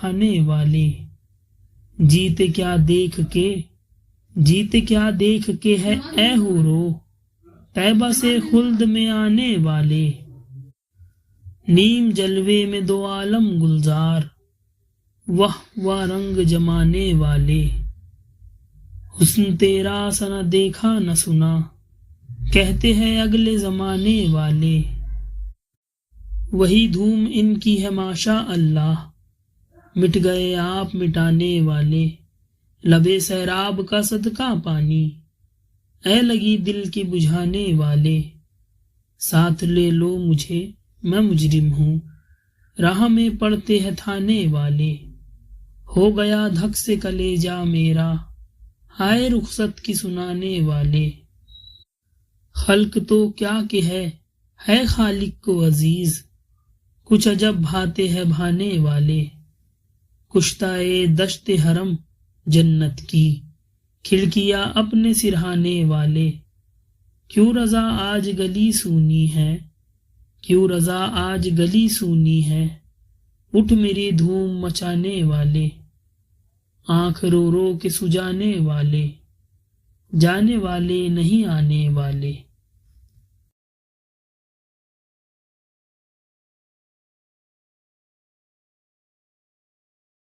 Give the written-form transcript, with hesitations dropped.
کھانے والے، جیتے کیا دیکھ کے ہے اے حورو، طیبہ سے خلد میں آنے والے، نیم جلوے میں دو عالم گلزار، واہ رنگ جمانے والے، حسن تیرا سا نہ دیکھا نہ سنا، کہتے ہیں اگلے زمانے والے، وہی دھوم ان کی ہے ماشاء اللہ، مٹ گئے آپ مٹانے والے، لبے سیراب کا صدقہ پانی، اے لگی دل کی بجھانے والے، ساتھ لے لو مجھے میں مجرم ہوں، راہ میں پڑتے ہیں تھانے والے، ہو گیا دھک سے کلیجہ میرا، ہائے رخصت کی سنانے والے، خلق تو کیا کہ ہے خالق کو عزیز، کچھ عجب بھاتے ہیں بھانے والے، کشتۂ دشت حرم جنت کی، کھڑکیاں اپنے سرہانے والے، کیوں رضا آج گلی سونی ہے، اٹھ میری دھوم مچانے والے، آنکھ رو رو کے سجانے والے، جانے والے نہیں آنے والے۔